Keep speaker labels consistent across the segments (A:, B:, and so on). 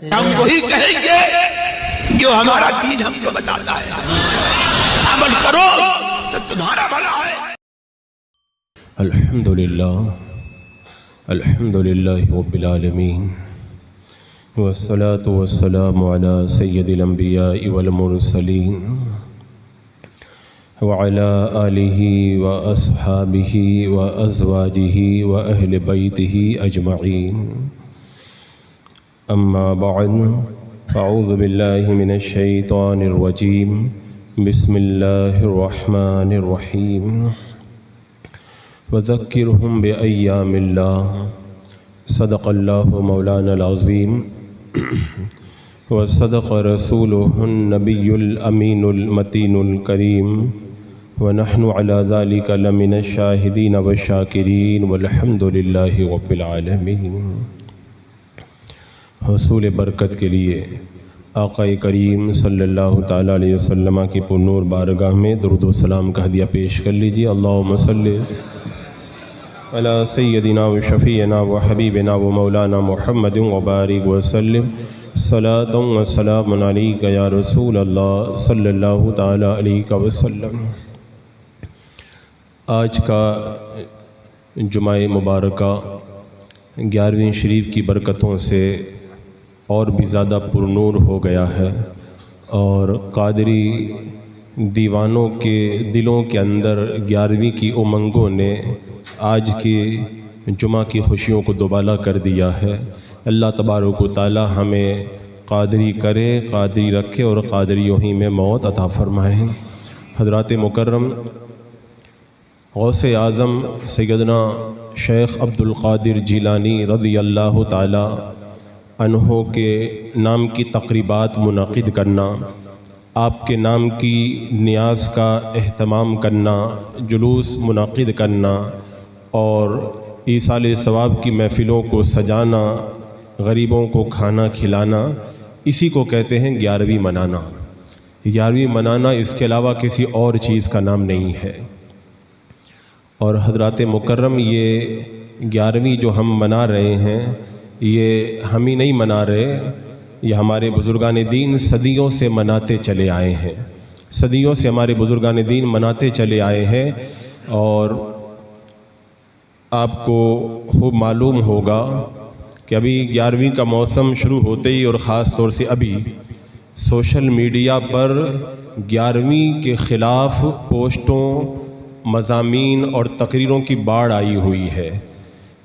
A: ہم وہی کہیں گے جو ہمارا دین ہم کو بتاتا ہے، عمل کرو تو تمہارا بھلا ہے۔
B: الحمدللہ رب العالمین والصلاة والسلام علی سید الانبیاء والمرسلین وعلى آلہ واصحابہ وازواجہ واہل بیتہ اجمعین، اما بعد فاعوذ باللہ من الشیطان الرجیم، بسم اللہ الرحمن الرحیم، وذکرہم بأیام اللہ، صدق اللہ مولانا العظیم، وصدق رسولہ النبی الامین المتین الکریم، ونحن علی ذلک لمن الشاہدین والشاکرین، والحمد للہ رب العالمین۔ حصول برکت کے لیے آقا کریم صلی اللہ تعالیٰ علیہ وسلم کی پرنور بارگاہ میں درود و سلام کا ہدیہ پیش کر لیجیے۔ اللہم صلی علی سیدنا و شفیعنا و حبیبنا و مولانا محمد وبارک وسلم، صلاۃ و سلام علیک یا رسول اللہ صلی اللہ تعالیٰ علیہ وسلم۔ آج کا جمعہ مبارکہ 11ویں شریف کی برکتوں سے اور بھی زیادہ پرنور ہو گیا ہے، اور قادری دیوانوں کے دلوں کے اندر 11ویں کی امنگوں نے آج کی جمعہ کی خوشیوں کو دوبالا کر دیا ہے۔ اللہ تبارک و تعالی ہمیں قادری کرے، قادری رکھے اور قادریوں ہی میں موت عطا فرمائے۔ حضرات مکرم، غوث اعظم سیدنا شیخ عبدالقادر جیلانی رضی اللہ تعالی عنہ کے نام کی تقریبات منعقد کرنا، آپ کے نام کی نیاز کا اہتمام کرنا، جلوس منعقد کرنا اور ایصال ثواب کی محفلوں کو سجانا، غریبوں کو کھانا کھلانا، اسی کو کہتے ہیں 11ویں منانا۔ 11ویں منانا اس کے علاوہ کسی اور چیز کا نام نہیں ہے۔ اور حضرات مکرم، یہ 11ویں جو ہم منا رہے ہیں، یہ ہم ہی نہیں منا رہے، یہ ہمارے بزرگان دین صدیوں سے مناتے چلے آئے ہیں، صدیوں سے ہمارے بزرگان دین مناتے چلے آئے ہیں۔ اور آپ کو خوب معلوم ہوگا کہ ابھی 11ویں کا موسم شروع ہوتے ہی، اور خاص طور سے ابھی سوشل میڈیا پر 11ویں کے خلاف پوسٹوں، مضامین اور تقریروں کی باڑھ آئی ہوئی ہے۔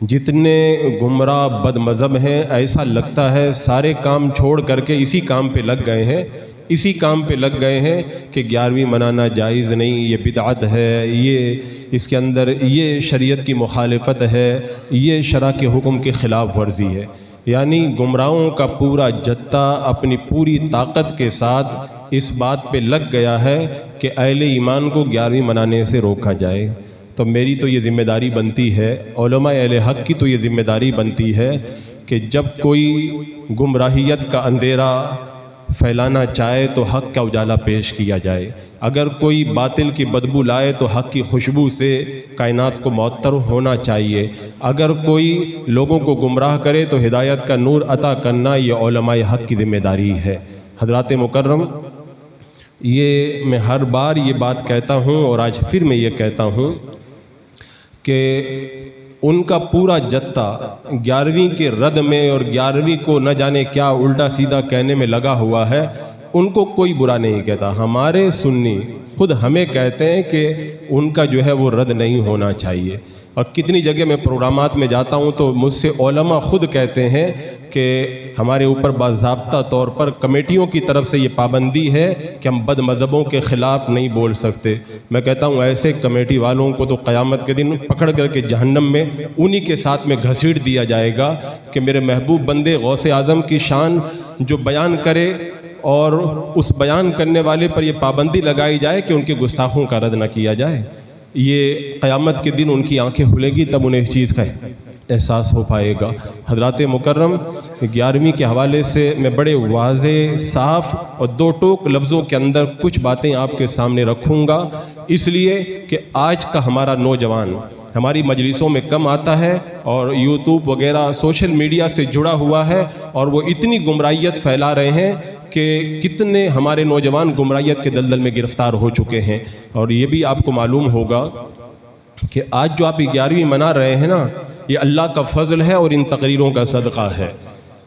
B: جتنے گمراہ بد مذہب ہیں، ایسا لگتا ہے سارے کام چھوڑ کر کے اسی کام پہ لگ گئے ہیں، اسی کام پہ لگ گئے ہیں کہ 11ویں منانا جائز نہیں، یہ بدعت ہے، یہ اس کے اندر یہ شریعت کی مخالفت ہے، یہ شرع کے حکم کے خلاف ورزی ہے۔ یعنی گمراہوں کا پورا جتھا اپنی پوری طاقت کے ساتھ اس بات پہ لگ گیا ہے کہ اہل ایمان کو 11ویں منانے سے روکا جائے۔ تو میری تو یہ ذمہ داری بنتی ہے، علماء اہل حق کی تو یہ ذمہ داری بنتی ہے کہ جب کوئی گمراہیت کا اندھیرا پھیلانا چاہے تو حق کا اجالا پیش کیا جائے، اگر کوئی باطل کی بدبو لائے تو حق کی خوشبو سے کائنات کو معطر ہونا چاہیے، اگر کوئی لوگوں کو گمراہ کرے تو ہدایت کا نور عطا کرنا یہ علماء حق کی ذمہ داری ہے۔ حضرات مکرم، یہ میں ہر بار یہ بات کہتا ہوں اور آج پھر میں یہ کہتا ہوں کہ ان کا پورا جتھا 11ویں کے رد میں اور 11ویں کو نہ جانے کیا الٹا سیدھا کہنے میں لگا ہوا ہے، ان کو کوئی برا نہیں کہتا۔ ہمارے سنی خود ہمیں کہتے ہیں کہ ان کا جو ہے وہ رد نہیں ہونا چاہیے۔ اور کتنی جگہ میں پروگرامات میں جاتا ہوں تو مجھ سے علماء خود کہتے ہیں کہ ہمارے اوپر باضابطہ طور پر کمیٹیوں کی طرف سے یہ پابندی ہے کہ ہم بد مذہبوں کے خلاف نہیں بول سکتے۔ میں کہتا ہوں ایسے کمیٹی والوں کو تو قیامت کے دن پکڑ کر کے جہنم میں انہی کے ساتھ میں گھسیٹ دیا جائے گا کہ میرے محبوب بندے غوث اعظم کی شان جو بیان کرے اور اس بیان کرنے والے پر یہ پابندی لگائی جائے کہ ان کے گستاخوں کا رد نہ کیا جائے۔ یہ قیامت کے دن ان کی آنکھیں کھلیں گی، تب انہیں اس چیز کا احساس ہو پائے گا۔ حضرات مکرم، 11ویں کے حوالے سے میں بڑے واضح، صاف اور 2 ٹوک لفظوں کے اندر کچھ باتیں آپ کے سامنے رکھوں گا، اس لیے کہ آج کا ہمارا نوجوان، ہماری مجلسوں میں کم آتا ہے اور یوٹیوب وغیرہ سوشل میڈیا سے جڑا ہوا ہے، اور وہ اتنی گمراہیت پھیلا رہے ہیں کہ کتنے ہمارے نوجوان گمراہیت کے دلدل میں گرفتار ہو چکے ہیں۔ اور یہ بھی آپ کو معلوم ہوگا کہ آج جو آپ 11ویں منا رہے ہیں نا، یہ اللہ کا فضل ہے اور ان تقریروں کا صدقہ ہے،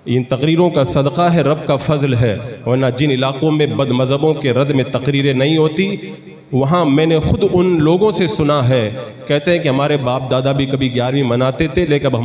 B: ان تقریروں کا صدقہ ہے، رب کا فضل ہے، ورنہ جن علاقوں میں بد مذہبوں کے رد میں تقریریں نہیں ہوتی، وہاں میں نے خود ان لوگوں سے سنا ہے، کہتے ہیں کہ ہمارے باپ دادا بھی کبھی 11ویں مناتے تھے، لیکن اب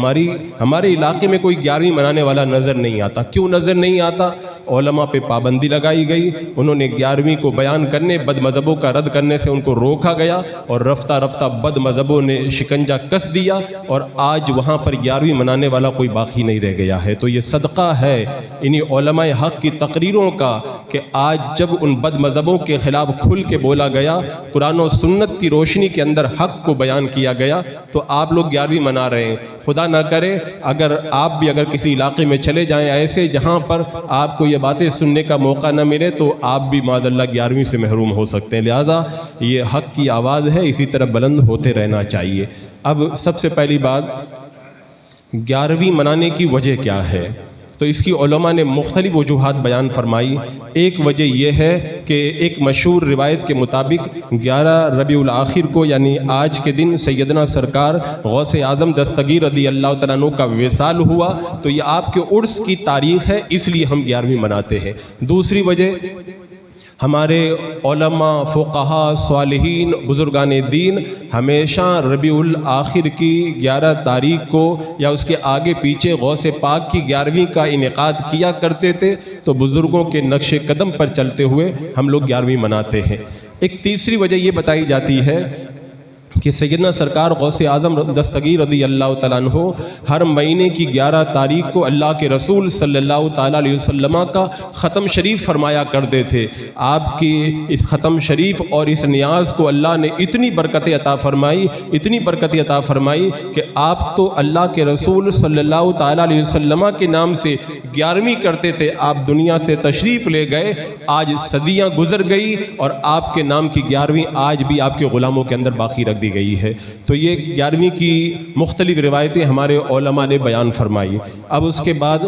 B: ہمارے علاقے میں کوئی 11ویں منانے والا نظر نہیں آتا۔ کیوں نظر نہیں آتا؟ علماء پہ پابندی لگائی گئی، انہوں نے 11ویں کو بیان کرنے، بد مذہبوں کا رد کرنے سے ان کو روکا گیا، اور رفتہ رفتہ بد مذہبوں نے شکنجہ کس دیا، اور آج وہاں پر 11ویں منانے والا کوئی باقی نہیں رہ گیا ہے۔ تو یہ صدقہ ہے انہی علماء حق کی تقریروں کا کہ آج جب ان بد مذہبوں کے خلاف کھل کے بولا گیا، قرآن و سنت کی روشنی کے اندر حق کو بیان کیا گیا، تو آپ لوگ 11ویں منا رہے ہیں۔ خدا نہ کرے اگر آپ بھی کسی علاقے میں چلے جائیں ایسے جہاں پر آپ کو یہ باتیں سننے کا موقع نہ ملے، تو آپ بھی معاذ اللہ 11ویں سے محروم ہو سکتے ہیں۔ لہٰذا یہ حق کی آواز ہے، اسی طرح بلند ہوتے رہنا چاہیے۔ اب سب سے پہلی بات، 11ویں منانے کی وجہ کیا ہے؟ تو اس کی علماء نے مختلف وجوہات بیان فرمائی۔ ایک وجہ یہ ہے کہ ایک مشہور روایت کے مطابق 11 ربیع الاخر کو، یعنی آج کے دن سیدنا سرکار غوث اعظم دستگیر رضی اللہ تعالیٰ عنہ کا وصال ہوا، تو یہ آپ کے عرس کی تاریخ ہے، اس لیے ہم 11ویں مناتے ہیں۔ دوسری وجہ، ہمارے علماء، فقہاء، صالحین، بزرگان دین ہمیشہ ربیع الاخر کی 11 تاریخ کو یا اس کے آگے پیچھے غوث پاک کی 11ویں کا انعقاد کیا کرتے تھے، تو بزرگوں کے نقش قدم پر چلتے ہوئے ہم لوگ 11ویں مناتے ہیں۔ ایک تیسری وجہ یہ بتائی جاتی ہے کہ سیدنا سرکار غوث اعظم دستگیر رضی اللہ تعالیٰ عنہ ہر مہینے کی 11 تاریخ کو اللہ کے رسول صلی اللہ تعالیٰ علیہ وسلم کا ختم شریف فرمایا کرتے تھے۔ آپ کی اس ختم شریف اور اس نیاز کو اللہ نے اتنی برکت عطا فرمائی، اتنی برکت عطا فرمائی کہ آپ تو اللہ کے رسول صلی اللہ تعالیٰ علیہ وسلم کے نام سے 11ویں کرتے تھے، آپ دنیا سے تشریف لے گئے، آج صدیاں گزر گئی اور آپ کے نام کی 11ویں آج بھی آپ کے غلاموں کے اندر باقی رکھ دی گئی ہے۔ تو یہ 11ویں کی مختلف روایتیں ہمارے علماء نے بیان فرمائی۔ اب اس کے بعد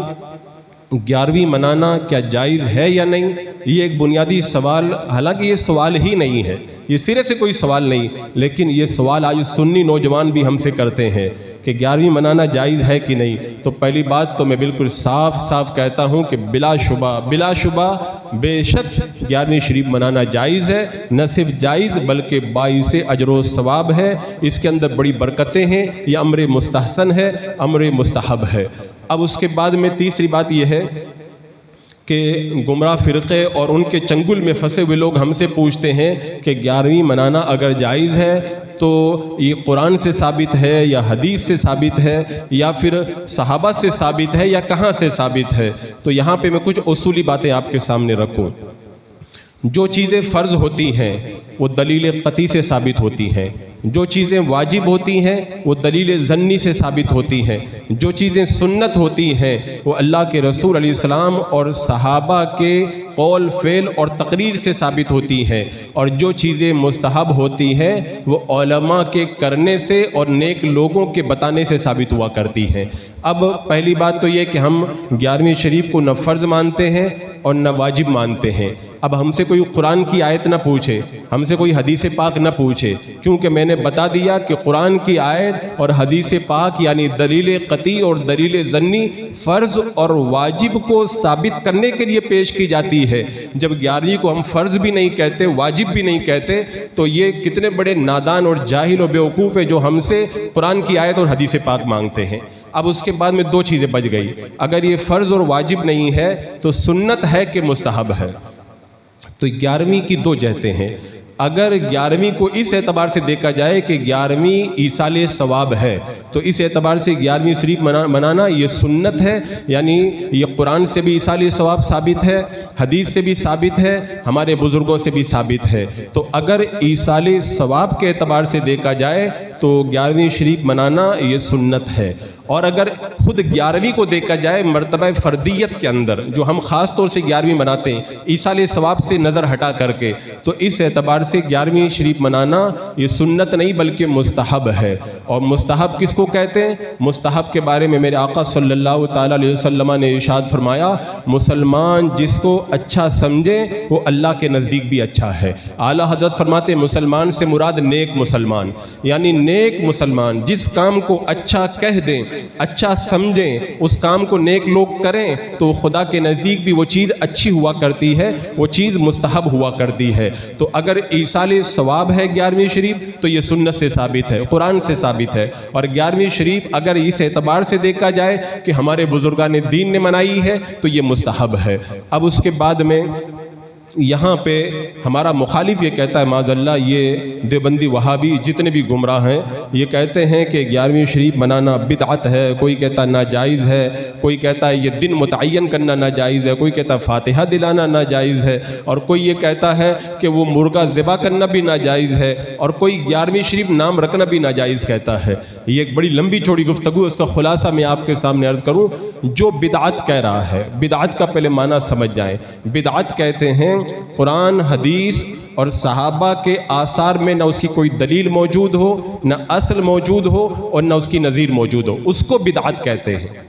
B: 11ویں منانا کیا جائز ہے یا نہیں، یہ ایک بنیادی سوال، حالانکہ یہ سوال ہی نہیں ہے، یہ سرے سے کوئی سوال نہیں، لیکن یہ سوال آج سنی نوجوان بھی ہم سے کرتے ہیں کہ 11ویں منانا جائز ہے کہ نہیں۔ تو پہلی بات تو میں بالکل صاف صاف کہتا ہوں کہ بلا شبہ بے شک 11ویں شریف منانا جائز ہے، نہ صرف جائز بلکہ باعث اجر و ثواب ہے، اس کے اندر بڑی برکتیں ہیں، یہ امر مستحسن ہے، امر مستحب ہے۔ اب اس کے بعد میں تیسری بات یہ ہے کہ گمراہ فرقے اور ان کے چنگل میں پھنسے ہوئے لوگ ہم سے پوچھتے ہیں کہ 11ویں منانا اگر جائز ہے تو یہ قرآن سے ثابت ہے یا حدیث سے ثابت ہے یا پھر صحابہ سے ثابت ہے یا کہاں سے ثابت ہے؟ تو یہاں پہ میں کچھ اصولی باتیں آپ کے سامنے رکھوں۔ جو چیزیں فرض ہوتی ہیں وہ دلیل قطعی سے ثابت ہوتی ہیں، جو چیزیں واجب ہوتی ہیں وہ دلیل ظنی سے ثابت ہوتی ہیں، جو چیزیں سنت ہوتی ہیں وہ اللہ کے رسول علیہ السلام اور صحابہ کے قول، فعل اور تقریر سے ثابت ہوتی ہیں، اور جو چیزیں مستحب ہوتی ہیں وہ علماء کے کرنے سے اور نیک لوگوں کے بتانے سے ثابت ہوا کرتی ہیں۔ اب پہلی بات تو یہ کہ ہم 11ویں شریف کو نہ فرض مانتے ہیں اور نہ واجب مانتے ہیں۔ اب ہم سے کوئی قرآن کی آیت نہ پوچھے، ہم سے کوئی حدیث پاک نہ پوچھے، کیونکہ میں نے بتا دیا کہ قرآن کی آیت اور حدیث پاک یعنی دلیل قطعی اور دلیل ظنی فرض اور واجب کو ثابت کرنے کے لیے پیش کی جاتی ہے۔ جب 11ویں کو ہم فرض بھی نہیں کہتے، واجب بھی نہیں کہتے، تو یہ کتنے بڑے نادان اور جاہل اور بیوقوف ہے جو ہم سے قرآن کی آیت اور حدیث پاک مانگتے ہیں۔ اب اس کے بعد میں دو چیزیں بچ گئی، اگر یہ فرض اور واجب نہیں ہے تو سنت ہے کہ مستحب ہے؟ تو 11ویں کی دو جہتیں ہیں۔ اگر 11ویں کو اس اعتبار سے دیکھا جائے کہ 11ویں ایصال ثواب ہے تو اس اعتبار سے 11ویں شریف منانا یہ سنت ہے، یعنی یہ قرآن سے بھی ایصال ثواب ثابت ہے، حدیث سے بھی ثابت ہے، ہمارے بزرگوں سے بھی ثابت ہے۔ تو اگر ایصال ثواب کے اعتبار سے دیکھا جائے تو 11ویں شریف منانا یہ سنت ہے۔ اور اگر خود 11ویں کو دیکھا جائے مرتبہ فردیت کے اندر جو ہم خاص طور سے 11ویں مناتے ہیں ایصال ثواب سے نظر ہٹا کر کے، تو اس اعتبار سے 11ویں شریف منانا یہ سنت نہیں بلکہ مستحب ہے. اور مستحب کس کو کہتے ہیں؟ مستحب کے بارے میں میرے آقا صلی اللہ تعالیٰ علیہ وسلم نے ارشاد فرمایا مسلمان جس کو اچھا سمجھے وہ اللہ کے نزدیک بھی اچھا ہے. اعلیٰ حضرت فرماتے ہیں مسلمان سے مراد نیک مسلمان، یعنی نیک مسلمان جس کام کو اچھا کہہ دیں، اچھا سمجھیں، اس کام کو نیک لوگ کریں تو خدا کے نزدیک بھی وہ چیز اچھی ہوا کرتی ہے، وہ چیز مستحب ہوا کرتی ہے. تو اگر ایصال ثواب ہے 11ویں شریف تو یہ سنت سے ثابت ہے، قرآن سے ثابت ہے. اور 11ویں شریف اگر اس اعتبار سے دیکھا جائے کہ ہمارے بزرگان دین نے منائی ہے تو یہ مستحب ہے. اب اس کے بعد میں یہاں پہ ہمارا مخالف یہ کہتا ہے معاذ اللہ، یہ دیوبندی وہابی جتنے بھی گمراہ ہیں یہ کہتے ہیں کہ 11ویں شریف منانا بدعت ہے، کوئی کہتا ہے ناجائز ہے، کوئی کہتا ہے یہ دن متعین کرنا ناجائز ہے، کوئی کہتا ہے فاتحہ دلانا ناجائز ہے، اور کوئی یہ کہتا ہے کہ وہ مرغا ذبح کرنا بھی ناجائز ہے، اور کوئی 11ویں شریف نام رکھنا بھی ناجائز کہتا ہے. یہ ایک بڑی لمبی چوڑی گفتگو، اس کا خلاصہ میں آپ کے سامنے عرض کروں. جو بدعت کہہ رہا ہے، بدعت کا پہلے معنی سمجھ جائیں. بدعت کہتے ہیں قرآن حدیث اور صحابہ کے آثار میں نہ اس کی کوئی دلیل موجود ہو، نہ اصل موجود ہو، اور نہ اس کی نظیر موجود ہو، اس کو بدعت کہتے ہیں.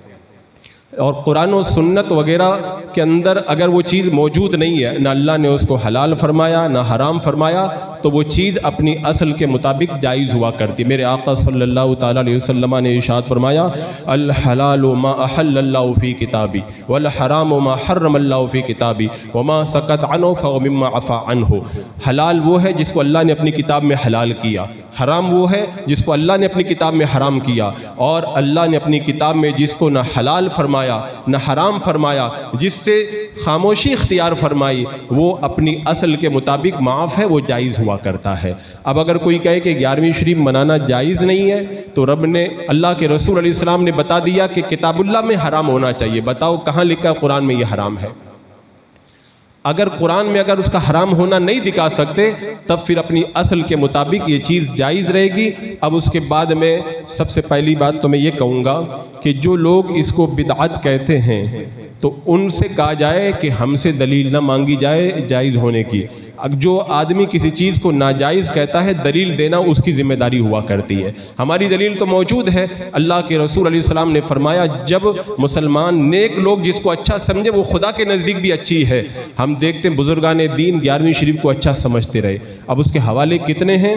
B: اور قرآن و سنت وغیرہ کے اندر اگر وہ چیز موجود نہیں ہے، نہ اللہ نے اس کو حلال فرمایا نہ حرام فرمایا، تو وہ چیز اپنی اصل کے مطابق جائز ہوا کرتی. میرے آقا صلی اللہ تعالیٰ علیہ وسلم نے ارشاد فرمایا الحلال ما احل اللہ فی کتابی والحرام ما حرم اللہ فی کتابی وما سکت عنہ فمما عفا عنہ. حلال وہ ہے جس کو اللہ نے اپنی کتاب میں حلال کیا، حرام وہ ہے جس کو اللہ نے اپنی کتاب میں حرام کیا، اور اللہ نے اپنی کتاب میں جس کو نہ حلال فرمایا نہ حرام فرمایا، جس سے خاموشی اختیار فرمائی، وہ اپنی اصل کے مطابق معاف ہے، وہ جائز ہوا کرتا ہے. اب اگر کوئی کہے کہ 11ویں شریف منانا جائز نہیں ہے تو رب نے، اللہ کے رسول علیہ السلام نے بتا دیا کہ کتاب اللہ میں حرام ہونا چاہیے. بتاؤ کہاں لکھا قرآن میں یہ حرام ہے؟ اگر قرآن میں اگر اس کا حرام ہونا نہیں دکھا سکتے تب پھر اپنی اصل کے مطابق یہ چیز جائز رہے گی. اب اس کے بعد میں سب سے پہلی بات تو میں یہ کہوں گا کہ جو لوگ اس کو بدعت کہتے ہیں تو ان سے کہا جائے کہ ہم سے دلیل نہ مانگی جائے جائز ہونے کی. جو آدمی کسی چیز کو ناجائز کہتا ہے دلیل دینا اس کی ذمہ داری ہوا کرتی ہے. ہماری دلیل تو موجود ہے، اللہ کے رسول علیہ السلام نے فرمایا جب مسلمان نیک لوگ جس کو اچھا سمجھے وہ خدا کے نزدیک بھی اچھی ہے. ہم دیکھتے ہیں بزرگان دین 11ویں شریف کو اچھا سمجھتے رہے. اب اس کے حوالے کتنے ہیں؟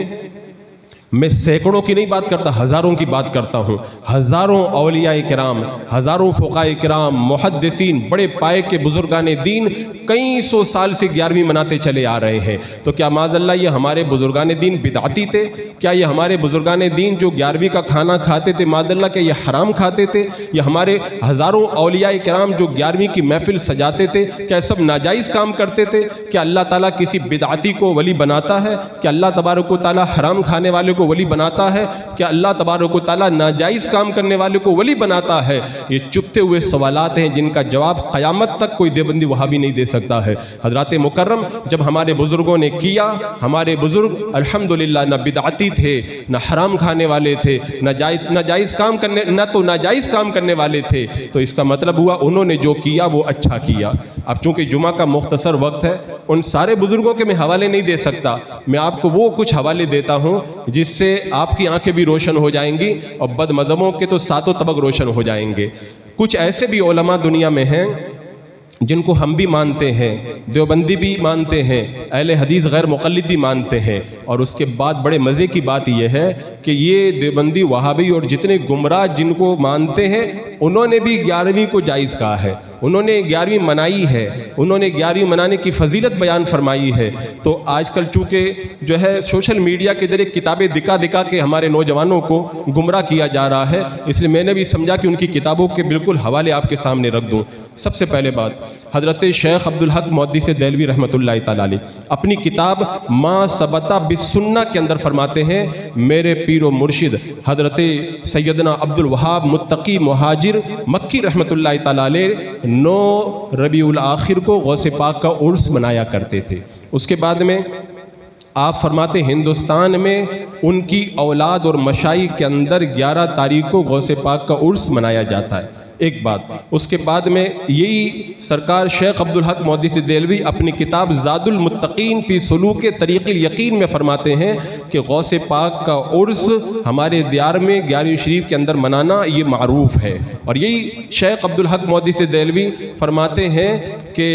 B: میں سینکڑوں کی نہیں بات کرتا، ہزاروں کی بات کرتا ہوں. ہزاروں اولیاء کرام، ہزاروں فقہاء کرام، محدثین، بڑے پائے کے بزرگان دین کئی سو سال سے 11ویں مناتے چلے آ رہے ہیں. تو کیا معاذ اللہ یہ ہمارے بزرگان دین بدعتی تھے؟ کیا یہ ہمارے بزرگان دین جو 11ویں کا کھانا کھاتے تھے معاذ اللہ کیا یہ حرام کھاتے تھے؟ یا ہمارے ہزاروں اولیاء کرام جو 11ویں کی محفل سجاتے تھے کیا سب ناجائز کام کرتے تھے؟ کیا اللہ تعالیٰ کسی بدعتی کو ولی بناتا ہے؟ کیا اللہ تبارک و تعالیٰ حرام کھانے والے کو ولی بناتا ہے؟ کیا اللہ تبارک و تعالیٰ ناجائز کام کرنے والے کو ولی بناتا ہے؟ یہ چپتے ہوئے سوالات ہیں جن کا جواب قیامت تک کوئی دیوبندی وہابی نہیں دے سکتا ہے. حضرات مکرم جب ہمارے بزرگوں نے کیا، ہمارے بزرگ الحمدللہ نہ بدعتی تھے، نہ حرام کھانے والے تھے، نہ ناجائز کام کرنے، نہ تو ناجائز کام کرنے والے تھے، تو اس کا مطلب ہوا انہوں نے جو کیا وہ اچھا کیا. اب چونکہ جمعہ کا مختصر وقت ہے ان سارے بزرگوں کے میں حوالے نہیں دے سکتا. میں آپ کو وہ کچھ حوالے دیتا ہوں جس سے آپ کی آنکھیں بھی روشن ہو جائیں گی اور بد مذہبوں کے تو ساتوں طبق روشن ہو جائیں گے. کچھ ایسے بھی علماء دنیا میں ہیں جن کو ہم بھی مانتے ہیں، دیوبندی بھی مانتے ہیں، اہل حدیث غیر مقلد بھی مانتے ہیں، اور اس کے بعد بڑے مزے کی بات یہ ہے کہ یہ دیوبندی وہابی اور جتنے گمراہ جن کو مانتے ہیں انہوں نے بھی 11ویں کو جائز کہا ہے، انہوں نے 11ویں منائی ہے، انہوں نے 11ویں منانے کی فضیلت بیان فرمائی ہے. تو آج کل چونکہ جو ہے سوشل میڈیا کے ذریعے کتابیں دکھا دکھا کے ہمارے نوجوانوں کو گمراہ کیا جا رہا ہے، اس لیے میں نے بھی سمجھا کہ ان کی کتابوں کے بالکل حوالے آپ کے سامنے رکھ دوں. سب سے پہلے بات حضرت شیخ عبدالحق محدث دہلوی رحمۃ اللہ تعالی علیہ اپنی کتاب ما ثبت بالسنہ کے اندر فرماتے ہیں میرے پیر و مرشد حضرت سیدنا عبد الوہاب متقی مہاجر مکی رحمۃ اللہ تعالی علیہ 9 ربیع الاخر کو غوث پاک کا عرس منایا کرتے تھے. اس کے بعد میں آپ فرماتے ہندوستان میں ان کی اولاد اور مشائخ کے اندر 11 تاریخ کو غوث پاک کا عرس منایا جاتا ہے. ایک بات. اس کے بعد میں یہی سرکار شیخ عبدالحق محدث دہلوی اپنی کتاب زاد المتقین فی سلوک طریق الیقین میں فرماتے ہیں کہ غوث پاک کا عرس ہمارے دیار میں 11ویں شریف کے اندر منانا یہ معروف ہے. اور یہی شیخ عبدالحق محدث دہلوی فرماتے ہیں کہ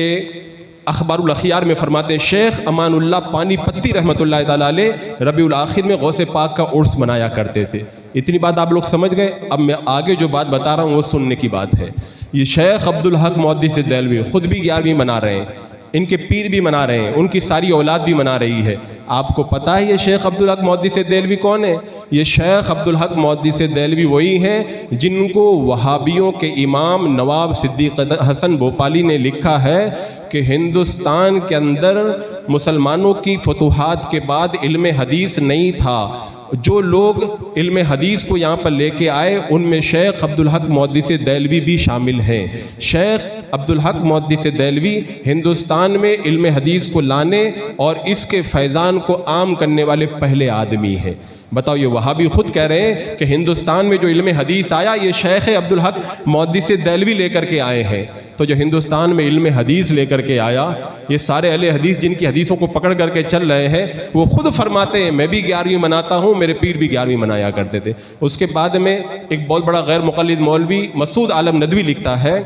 B: اخبار الاخیار میں فرماتے ہیں شیخ امان اللہ پانی پتی رحمۃ اللہ تعالیٰ علیہ ربیع الاخر میں غوث پاک کا عرس منایا کرتے تھے. اتنی بات آپ لوگ سمجھ گئے. اب میں آگے جو بات بتا رہا ہوں وہ سننے کی بات ہے. یہ شیخ عبدالحق محدث دہلوی خود بھی 11ویں منا رہے ہیں, ان کے پیر بھی منا رہے ہیں, ان کی ساری اولاد بھی منا رہی ہے. آپ کو پتہ ہے یہ شیخ عبدالحق محدث دہلوی کون ہے؟ یہ شیخ عبدالحق محدث دہلوی وہی ہیں جن کو وہابیوں کے امام نواب صدیق حسن بھوپالی نے لکھا ہے کہ ہندوستان کے اندر مسلمانوں کی فتوحات کے بعد علم حدیث نہیں تھا. جو لوگ علم حدیث کو یہاں پر لے کے آئے ان میں شیخ عبدالحق محدث دہلوی بھی شامل ہیں. شیخ عبدالحق محدث دہلوی ہندوستان میں علم حدیث کو لانے اور اس کے فیضان کو عام کرنے والے پہلے آدمی ہیں. بتاؤ, یہ وہابی خود کہہ رہے ہیں کہ ہندوستان میں جو علم حدیث آیا یہ شیخ عبدالحق محدث دہلوی لے کر کے آئے ہیں. تو جو ہندوستان میں علم حدیث لے کر کے آیا, یہ سارے اہل حدیث جن کی حدیثوں کو پکڑ کر کے چل رہے ہیں وہ خود فرماتے ہیں میں بھی 11ویں مناتا ہوں, میرے پیر بھی 11ویں منایا کرتے تھے. اس کے بعد میں ایک بہت بڑا غیر مقلد مولوی مسعود عالم ندوی لکھتا ہے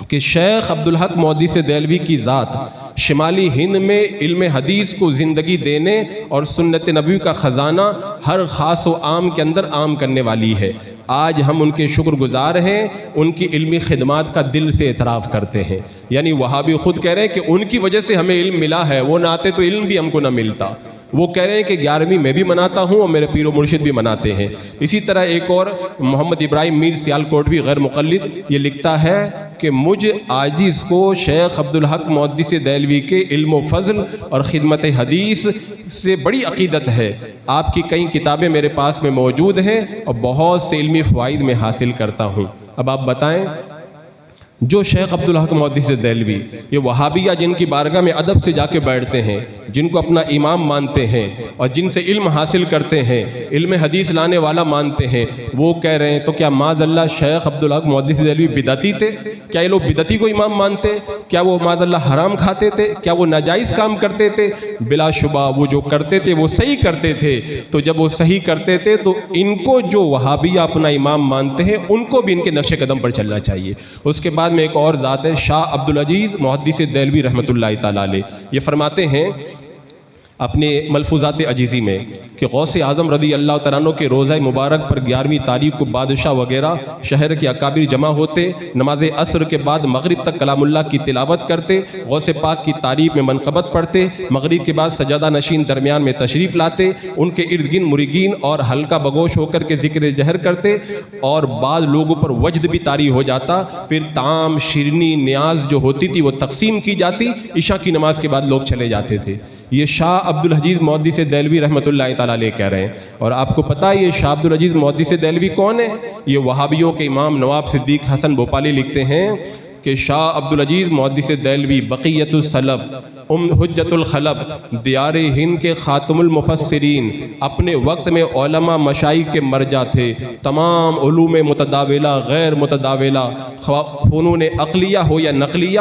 B: کہ شیخ عبدالحق محدث دہلوی کی ذات شمالی ہند میں علم حدیث کو زندگی دینے اور سنت نبوی کا خزانہ ہر خاص و عام کے اندر عام کرنے والی ہے. آج ہم ان کے شکر گزار ہیں, ان کی علمی خدمات کا دل سے اعتراف کرتے ہیں. یعنی وہابی خود کہہ رہے ہیں کہ ان کی وجہ سے ہمیں علم ملا ہے, وہ نہ آتے تو علم بھی ہم کو نہ ملتا. وہ کہہ رہے ہیں کہ 11ویں میں بھی مناتا ہوں اور میرے پیر و مرشد بھی مناتے ہیں. اسی طرح ایک اور محمد ابراہیم میر سیالکوٹوی غیر مقلد یہ لکھتا ہے کہ مجھ عاجز کو شیخ عبدالحق محدث دہلوی کے علم و فضل اور خدمت حدیث سے بڑی عقیدت ہے. آپ کی کئی کتابیں میرے پاس میں موجود ہیں اور بہت سے علمی فوائد میں حاصل کرتا ہوں. اب آپ بتائیں, جو شیخ عبدالحق محدث دہلوی یہ وہابیہ جن کی بارگاہ میں ادب سے جا کے بیٹھتے ہیں, جن کو اپنا امام مانتے ہیں اور جن سے علم حاصل کرتے ہیں, علم حدیث لانے والا مانتے ہیں, وہ کہہ رہے ہیں تو کیا معاذ اللہ شیخ عبدالحق محدث دہلوی بدعتی تھے؟ کیا یہ لوگ بدعتی کو امام مانتے؟ کیا وہ معاذ اللہ حرام کھاتے تھے؟ کیا وہ ناجائز کام کرتے تھے؟ بلا شبہ وہ جو کرتے تھے وہ صحیح کرتے تھے. تو جب وہ صحیح کرتے تھے تو ان کو جو وہابیہ اپنا امام مانتے ہیں ان کو بھی ان کے نقش قدم پر چلنا چاہیے. اس کے بعد میں ایک اور ذات ہے شاہ عبدالعزیز محدث دہلوی رحمۃ اللہ تعالیٰ علیہ. یہ فرماتے ہیں اپنے ملفوظات عجیزی میں کہ غوث اعظم رضی اللہ تعالیٰ عنہ کے روزہ مبارک پر 11ویں تاریخ کو بادشاہ وغیرہ شہر کے اکابر جمع ہوتے, نماز عصر کے بعد مغرب تک کلام اللہ کی تلاوت کرتے, غوث پاک کی تعریف میں منقبت پڑھتے, مغرب کے بعد سجادہ نشین درمیان میں تشریف لاتے, ان کے ارد گرد مریدین اور حلقہ بگوش ہو کر کے ذکر جہر کرتے, اور بعض لوگوں پر وجد بھی طاری ہو جاتا. پھر طعام شیرنی نیاز جو ہوتی تھی وہ تقسیم کی جاتی, عشاء کی نماز کے بعد لوگ چلے جاتے تھے. یہ شاہ عبدالعزیز محدث دہلوی رحمۃ اللہ تعالیٰ علیہ کہہ رہے ہیں. اور آپ کو پتہ ہے یہ شاہ عبدالعزیز محدث دہلوی کون ہے؟ یہ وہابیوں کے امام نواب صدیق حسن بھوپالی لکھتے ہیں کہ شاہ عبدالعزیز محدث دہلوی بقیت السلب حجت الخلب دیار ہند کے خاتم المفسرین, اپنے وقت میں علماء مشائخ کے مرجع تھے. تمام علوم متداولہ غیر متداولہ فنون عقلیہ ہو یا نقلیہ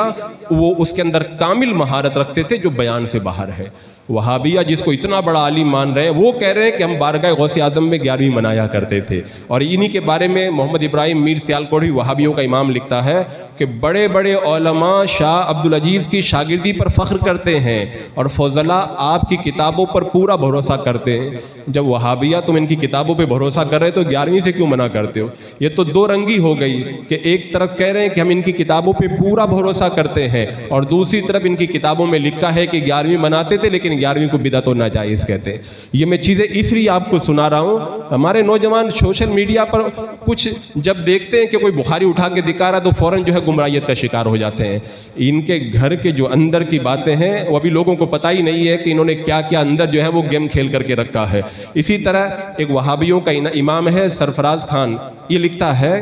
B: وہ اس کے اندر کامل مہارت رکھتے تھے جو بیان سے باہر ہے. وہابیہ جس کو اتنا بڑا عالم مان رہے ہیں وہ کہہ رہے ہیں کہ ہم بارگاہ غوث اعظم میں 11ویں منایا کرتے تھے. اور انہی کے بارے میں محمد ابراہیم میر سیالکوٹوی وہابیوں کا امام لکھتا ہے کہ بڑے بڑے علماء شاہ عبدالعزیز کی شاگردی پر فخر کرتے ہیں اور فضلاء آپ کی کتابوں پر پورا بھروسہ کرتے ہیں. جب وہابیہ تم ان کی کتابوں پہ بھروسہ کر رہے تو 11ویں سے کیوں منع کرتے ہو؟ یہ تو دو رنگی ہو گئی کہ ایک طرف کہہ رہے ہیں کہ ہم ان کی کتابوں پہ پورا بھروسہ کرتے ہیں اور دوسری طرف ان کی کتابوں میں لکھا ہے کہ 11ویں مناتے تھے لیکن 11ویں کو بدعت و ناجائز کہتے ہیں. یہ میں چیزیں اس لیے آپ کو سنا رہا ہوں, ہمارے نوجوان سوشل میڈیا پر کچھ جب دیکھتے ہیں کہ کوئی بخاری اٹھا کے دکھا رہا ہے تو فوراً جو ہے گمراہیت کا شکار ہو جاتے ہیں. ان کے گھر کے جو اندر کی باتیں ہیں وہ ابھی لوگوں کو پتہ ہی نہیں ہے کہ انہوں نے کیا کیا اندر جو ہے وہ گیم کھیل کر کے رکھا ہے. اسی طرح ایک وہابیوں کا امام ہے سرفراز خان, یہ لکھتا ہے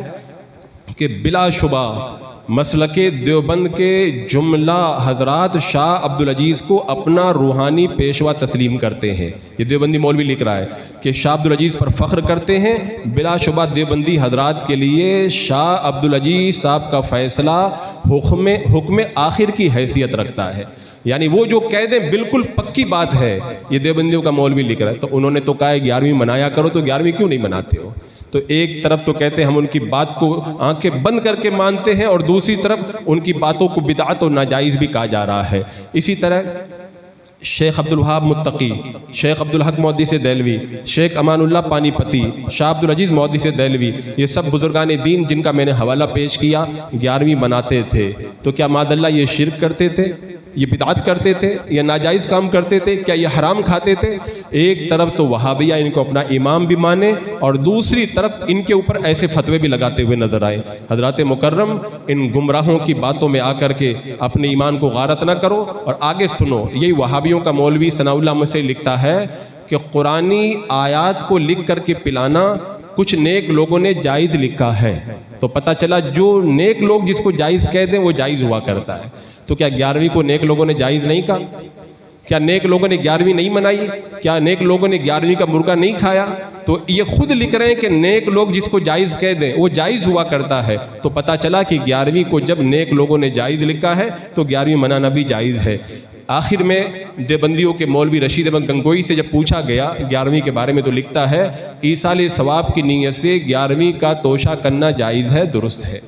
B: کہ بلا شبہ مسلک دیوبند کے جملہ حضرات شاہ عبدالعزیز کو اپنا روحانی پیشوا تسلیم کرتے ہیں. یہ دیوبندی مولوی لکھ رہا ہے کہ شاہ عبدالعزیز پر فخر کرتے ہیں. بلا شبہ دیوبندی حضرات کے لیے شاہ عبدالعزیز صاحب کا فیصلہ حکم آخر کی حیثیت رکھتا ہے. یعنی وہ جو کہہ دیں بالکل پکی بات ہے. یہ دیوبندیوں کا مولوی لکھ رہا ہے. تو انہوں نے تو کہا ہے 11ویں منایا کرو, تو 11ویں کیوں نہیں مناتے ہو؟ تو ایک طرف تو کہتے ہیں ہم ان کی بات کو آنکھیں بند کر کے مانتے ہیں, اور دوسری طرف ان کی باتوں کو بدعت و ناجائز بھی کہا جا رہا ہے. اسی طرح شیخ عبدالوہاب متقی, شیخ عبدالحق محدث دہلوی, شیخ امان اللہ پانی پتی, شاہ عبدالعزیز محدث دہلوی, یہ سب بزرگان دین جن کا میں نے حوالہ پیش کیا 11ویں مناتے تھے. تو کیا ماد اللہ یہ شرک کرتے تھے, یہ بدعت کرتے تھے, یہ ناجائز کام کرتے تھے, کیا یہ حرام کھاتے تھے؟ ایک طرف تو وہابیہ ان کو اپنا امام بھی مانے, اور دوسری طرف ان کے اوپر ایسے فتوے بھی لگاتے ہوئے نظر آئے. حضرات مکرم, ان گمراہوں کی باتوں میں آ کر کے اپنے ایمان کو غارت نہ کرو. اور آگے سنو, یہی وہابیوں کا مولوی ثناء اللہ مسیح لکھتا ہے کہ قرآنی آیات کو لکھ کر کے پلانا کچھ نیک لوگوں نے جائز لکھا ہے. تو پتہ چلا جو نیک لوگ جس کو جائز کہہ دیں وہ جائز ہوا کرتا ہے. تو کیا 11ویں کو نیک لوگوں نے جائز نہیں کہا؟ کیا نیک لوگوں نے 11ویں نہیں منائی؟ کیا نیک لوگوں نے 11ویں کا مرغا نہیں کھایا؟ تو یہ خود لکھ رہے ہیں کہ نیک لوگ جس کو جائز کہہ دیں وہ جائز ہوا کرتا ہے. تو پتہ چلا کہ 11ویں کو جب نیک لوگوں نے جائز لکھا ہے تو 11ویں منانا بھی جائز ہے. آخر میں دیوبندیوں کے مولوی رشید احمد گنگوئی سے جب پوچھا گیا 11ویں کے بارے میں, تو لکھتا ہے ایصال ثواب کی نیت سے 11ویں کا توشہ کرنا جائز ہے, درست ہے.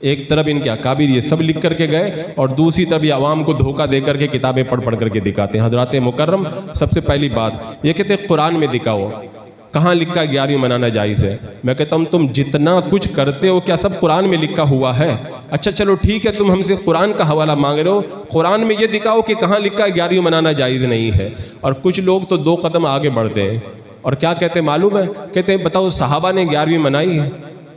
B: ایک طرف ان کے اکابر یہ سب لکھ کر کے گئے, اور دوسری طرف یہ عوام کو دھوکہ دے کر کے کتابیں پڑھ کر کے دکھاتے ہیں. حضرات مکرم, سب سے پہلی بات یہ کہتے ہیں قرآن میں دکھاؤ کہاں لکھا 11ویں منانا جائز ہے. میں کہتا ہوں تم جتنا کچھ کرتے ہو کیا سب قرآن میں لکھا ہوا ہے؟ اچھا چلو ٹھیک ہے, تم ہم سے قرآن کا حوالہ مانگ رہے ہو, قرآن میں یہ دکھاؤ کہ کہاں لکھا 11ویں منانا جائز نہیں ہے. اور کچھ لوگ تو 2 قدم آگے بڑھتے ہیں اور کیا کہتے ہیں معلوم ہے؟ کہتے ہیں بتاؤ صحابہ نے 11ویں منائی ہے.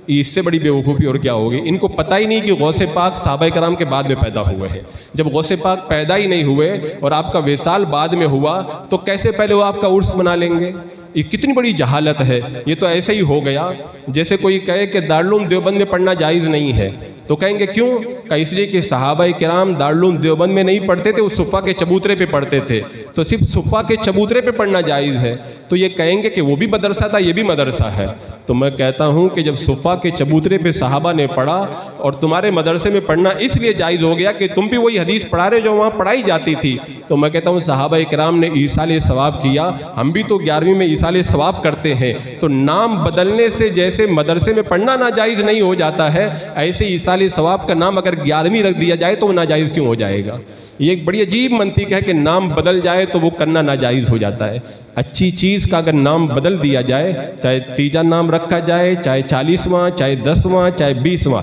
B: اس سے بڑی بیوقوفی اور کیا ہوگی؟ ان کو پتہ ہی نہیں کہ غوث پاک صحابہ کرام کے بعد میں پیدا ہوئے ہیں. جب غوث پاک پیدا ہی نہیں ہوئے اور آپ کا وصال بعد میں ہوا تو کیسے پہلے وہ آپ کا عرس منا لیں گے؟ یہ کتنی بڑی جہالت ہے. یہ تو ایسے ہی ہو گیا جیسے کوئی کہے کہ دارالعلوم دیوبند میں پڑھنا جائز نہیں ہے. تو کہیں گے کیوں؟ کہ اس لیے کہ صحابہ کرام دارالعلوم دیوبند میں نہیں پڑھتے تھے, وہ صفا کے چبوترے پہ پڑھتے تھے, تو صرف صفا کے چبوترے پہ پڑھنا جائز ہے. تو یہ کہیں گے کہ وہ بھی مدرسہ تھا, یہ بھی مدرسہ ہے. تو میں کہتا ہوں کہ جب صفا کے چبوترے پہ صحابہ نے پڑھا اور تمہارے مدرسے میں پڑھنا اس لیے جائز ہو گیا کہ تم بھی وہی حدیث پڑھا رہے جو وہاں پڑھائی جاتی تھی, تو میں کہتا ہوں صحابہ کرام نے ایصال ثواب کیا, ہم بھی تو 11ویں میں ایصال ثواب کرتے ہیں. تو نام بدلنے سے جیسے مدرسے میں پڑھنا ناجائز نہیں ہو جاتا ہے, ایسے ایصال ثواب کا نام اگر 11ویں رکھ دیا جائے تو وہ ناجائز کیوں ہو جائے گا؟ یہ ایک بڑی عجیب منطق ہے کہ نام بدل جائے تو وہ کرنا ناجائز ہو جاتا ہے. اچھی چیز کا اگر نام بدل دیا جائے, چاہے تیجا نام رکھا جائے, چاہے 40واں, چاہے 10واں, چاہے 20واں,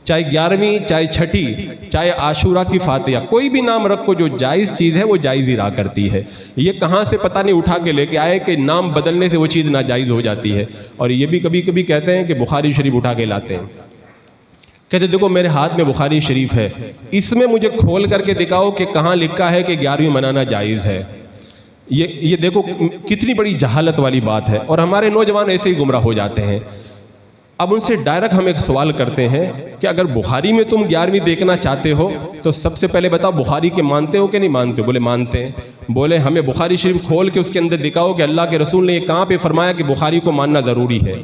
B: چاہے 11ویں, چاہے 6ٹھی, چاہے عاشورہ کی فاتحہ, کوئی بھی نام رکھو جو جائز چیز ہے وہ جائز ہی رہا کرتی ہے. یہ کہاں سے پتہ نہیں اٹھا کے لے کے آئے کہ نام بدلنے سے وہ چیز ناجائز ہو جاتی ہے. اور یہ بھی کبھی کبھی کہتے ہیں کہ بخاری شریف اٹھا کے لاتے ہیں, کہتے دیکھو میرے ہاتھ میں بخاری شریف ہے, اس میں مجھے کھول کر کے دکھاؤ کہ کہاں لکھا ہے کہ 11ویں منانا جائز ہے. یہ دیکھو کتنی بڑی جہالت والی بات ہے, اور ہمارے نوجوان ایسے ہی گمراہ ہو جاتے ہیں. اب ان سے ڈائریکٹ ہم ایک سوال کرتے ہیں کہ اگر بخاری میں تم 11ویں دیکھنا چاہتے ہو تو سب سے پہلے بتاؤ بخاری کے مانتے ہو کہ نہیں مانتے ہو؟ بولے مانتے ہیں. بولے ہمیں بخاری شریف کھول کے اس کے اندر دکھاؤ کہ اللہ کے رسول نے یہ کہاں پہ فرمایا کہ بخاری کو ماننا ضروری ہے.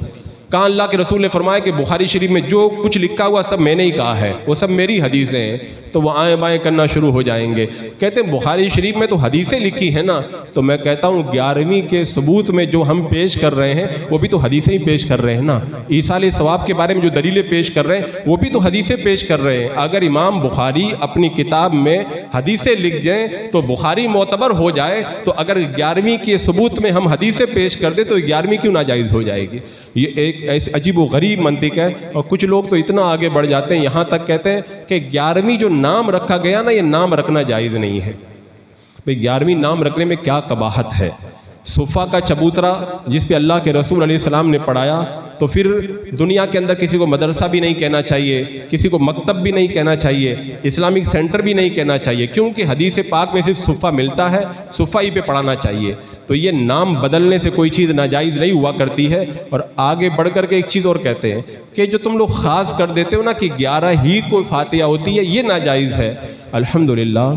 B: کہاں اللہ کے رسول نے فرمایا کہ بخاری شریف میں جو کچھ لکھا ہوا سب میں نے ہی کہا ہے, وہ سب میری حدیثیں ہیں. تو وہ آئیں بائیں کرنا شروع ہو جائیں گے. کہتے ہیں بخاری شریف میں تو حدیثیں لکھی ہیں نا. تو میں کہتا ہوں 11ویں کے ثبوت میں جو ہم پیش کر رہے ہیں وہ بھی تو حدیثیں ہی پیش کر رہے ہیں نا. ایصال ثواب کے بارے میں جو دلیلیں پیش کر رہے ہیں وہ بھی تو حدیثیں پیش کر رہے ہیں. اگر امام بخاری اپنی کتاب میں حدیثیں لکھ جائیں تو بخاری معتبر ہو جائے, تو اگر 11ویں کے ثبوت میں ہم حدیثیں پیش کر دیں تو 11ویں کیوں ناجائز ہو جائے گی؟ یہ ایک ایسی عجیب و غریب منطق ہے. اور کچھ لوگ تو اتنا آگے بڑھ جاتے ہیں, یہاں تک کہتے ہیں کہ 11ویں جو نام رکھا گیا نا, یہ نام رکھنا جائز نہیں ہے. بھئی 11ویں نام رکھنے میں کیا قباحت ہے؟ صفا کا چبوترا جس پہ اللہ کے رسول علیہ السلام نے پڑھایا، تو پھر دنیا کے اندر کسی کو مدرسہ بھی نہیں کہنا چاہیے، کسی کو مکتب بھی نہیں کہنا چاہیے، اسلامک سینٹر بھی نہیں کہنا چاہیے، کیونکہ حدیث پاک میں صرف صفا ملتا ہے، صفا ہی پہ پڑھانا چاہیے۔ تو یہ نام بدلنے سے کوئی چیز ناجائز نہیں ہوا کرتی ہے۔ اور آگے بڑھ کر کے ایک چیز اور کہتے ہیں کہ جو تم لوگ خاص کر دیتے ہو نا کہ 11 ہی کو فاتحہ ہوتی ہے، یہ ناجائز ہے۔ الحمدللہ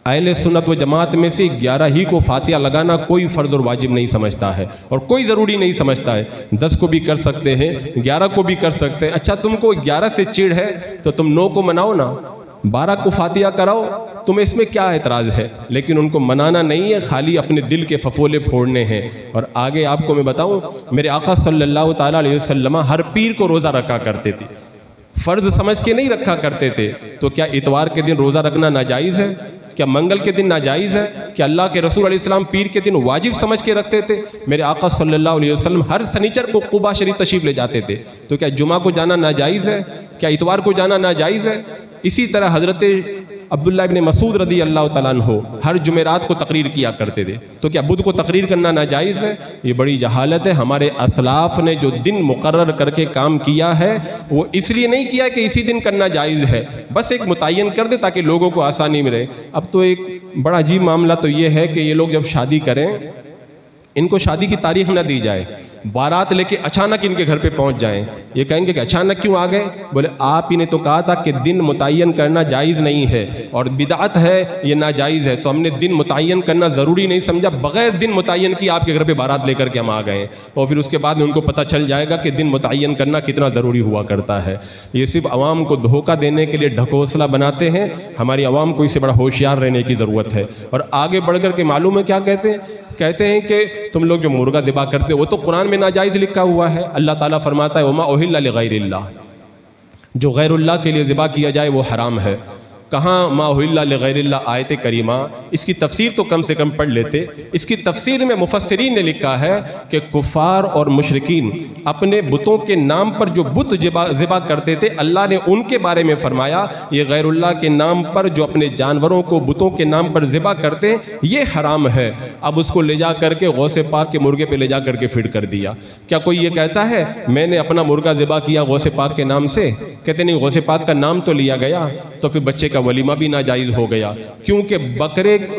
B: اہل سنت و جماعت میں سے 11 ہی کو فاتحہ لگانا کوئی فرض اور واجب نہیں سمجھتا ہے، اور کوئی ضروری نہیں سمجھتا ہے۔ 10 کو بھی کر سکتے ہیں، 11 کو بھی کر سکتے ہیں۔ اچھا تم کو 11 سے چڑ ہے تو تم 9 کو مناؤ نا، 12 کو فاتحہ کراؤ، تمہیں اس میں کیا اعتراض ہے؟ لیکن ان کو منانا نہیں ہے، خالی اپنے دل کے ففولے پھوڑنے ہیں۔ اور آگے آپ کو میں بتاؤں، میرے آقا صلی اللہ تعالیٰ علیہ وسلم ہر پیر کو روزہ رکھا کرتے تھے، فرض سمجھ کے نہیں رکھا کرتے تھے۔ تو کیا اتوار کے دن روزہ رکھنا ناجائز ہے؟ کیا منگل کے دن ناجائز ہے؟ کیا اللہ کے رسول علیہ السلام پیر کے دن واجب سمجھ کے رکھتے تھے؟ میرے آقا صلی اللہ علیہ وسلم ہر سنیچر کو قباء شریف تشریف لے جاتے تھے۔ تو کیا جمعہ کو جانا ناجائز ہے؟ کیا اتوار کو جانا ناجائز ہے؟ اسی طرح حضرت عبداللہ ابن مسعود رضی اللہ تعالیٰ عنہ ہر جمعرات کو تقریر کیا کرتے تھے۔ تو کیا بدھ کو تقریر کرنا ناجائز ہے؟ یہ بڑی جہالت ہے۔ ہمارے اسلاف نے جو دن مقرر کر کے کام کیا ہے وہ اس لیے نہیں کیا کہ اسی دن کرنا جائز ہے، بس ایک متعین کر دے تاکہ لوگوں کو آسانی ملے۔ اب تو ایک بڑا عجیب معاملہ تو یہ ہے کہ یہ لوگ جب شادی کریں ان کو شادی کی تاریخ نہ دی جائے، بارات لے کے اچانک ان کے گھر پہ پہنچ جائیں۔ یہ کہیں گے کہ اچانک کیوں آ گئے؟ بولے آپ ہی نے تو کہا تھا کہ دن متعین کرنا جائز نہیں ہے اور بدعت ہے، یہ ناجائز ہے، تو ہم نے دن متعین کرنا ضروری نہیں سمجھا، بغیر دن متعین کی آپ کے گھر پہ بارات لے کر کے ہم آ گئے، اور پھر اس کے بعد ان کو پتہ چل جائے گا کہ دن متعین کرنا کتنا ضروری ہوا کرتا ہے۔ یہ صرف عوام کو دھوکہ دینے کے لیے ڈھکوسلا بناتے ہیں۔ ہماری عوام کو اس سے بڑا ہوشیار رہنے کی ضرورت ہے۔ اور آگے بڑھ کر کے معلوم ہے کیا کہتے ہیں کہ تم لوگ جو مرغا ذبح کرتے ہو وہ تو قرآن میں ناجائز لکھا ہوا ہے۔ اللہ تعالیٰ فرماتا ہے وَمَا أُهِلَّ لِغَيْرِ اللَّهِ، جو غیر اللہ کے لیے ذبح کیا جائے وہ حرام ہے۔ کہاں ما أُهِلَّ لِغَيْرِ اللَّهِ آیت کریمہ، اس کی تفسیر تو کم سے کم پڑھ لیتے۔ اس کی تفسیر میں مفسرین نے لکھا ہے کہ کفار اور مشرکین اپنے بتوں کے نام پر جو بت ذبح کرتے تھے، اللہ نے ان کے بارے میں فرمایا یہ غیر اللہ کے نام پر جو اپنے جانوروں کو بتوں کے نام پر ذبح کرتے ہیں یہ حرام ہے۔ اب اس کو لے جا کر کے غوث پاک کے مرغے پہ لے جا کر کے فٹ کر دیا۔ کیا کوئی یہ کہتا ہے میں نے اپنا مرغا ذبح کیا غوث پاک کے نام سے؟ کہتے نہیں، غوث پاک کا نام تو لیا گیا، تو پھر بچے کا ولیمہ بھی ناجائز ہو گیا، کیونکہ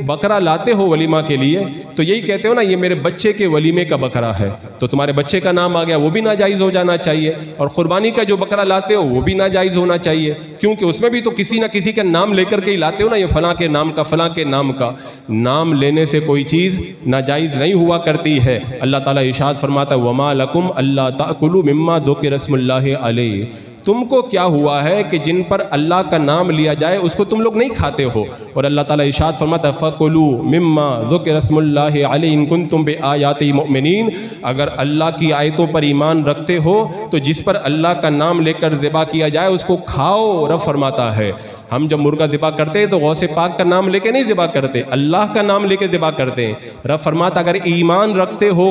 B: بکرا لاتے ہو ولیمہ کے لیے تو یہی کہتے ہو نا یہ میرے بچے کے ولیمے کا بکرا ہے، تو تمہارے بچے کا نام آ گیا، وہ بھی ناجائز ہو جانا چاہیے۔ اور قربانی کا جو بکرا لاتے ہو وہ بھی ناجائز ہونا چاہیے، کیونکہ اس میں بھی تو کسی نہ کسی کا نام لے کر کے ہی لاتے ہو نا، یہ فلاں کے نام کا، فلاں کے نام کا۔ نام لینے سے کوئی چیز ناجائز نہیں ہوا کرتی ہے۔ اللہ تعالیٰ ارشاد فرماتا ہے وَمَا لَكُمْ أَلَّا تَأْكُلُوا مِمَّا ذُكِرَ اسْمُ اللَّهِ عَلَيْهِ، تم کو کیا ہوا ہے کہ جن پر اللہ کا نام لیا جائے اس کو تم لوگ نہیں کھاتے ہو؟ اور اللہ تعالیٰ ارشاد فرماتا ہے فَكُلُوا مِمَّا ذُكِرَ اسْمُ اللَّهِ عَلَيْهِ إِن كُنتُم بِآيَاتِهِ مُؤْمِنِينَ، اگر اللہ کی آیتوں پر ایمان رکھتے ہو تو جس پر اللہ کا نام لے کر ذبح کیا جائے اس کو کھاؤ۔ رب فرماتا ہے ہم جب مرغا ذبح کرتے ہیں تو غوث پاک کا نام لے کے نہیں ذبح کرتے، اللہ کا نام لے کے ذبح کرتے ہیں۔ رب فرماتا اگر ایمان رکھتے ہو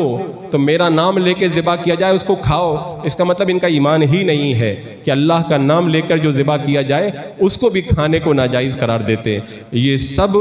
B: تو میرا نام لے کے ذبح کیا جائے اس کو کھاؤ۔ اس کا مطلب ان کا ایمان ہی نہیں ہے کہ اللہ کا نام لے کر جو ذبح کیا جائے اس کو بھی کھانے کو ناجائز قرار دیتے ہیں۔ یہ سب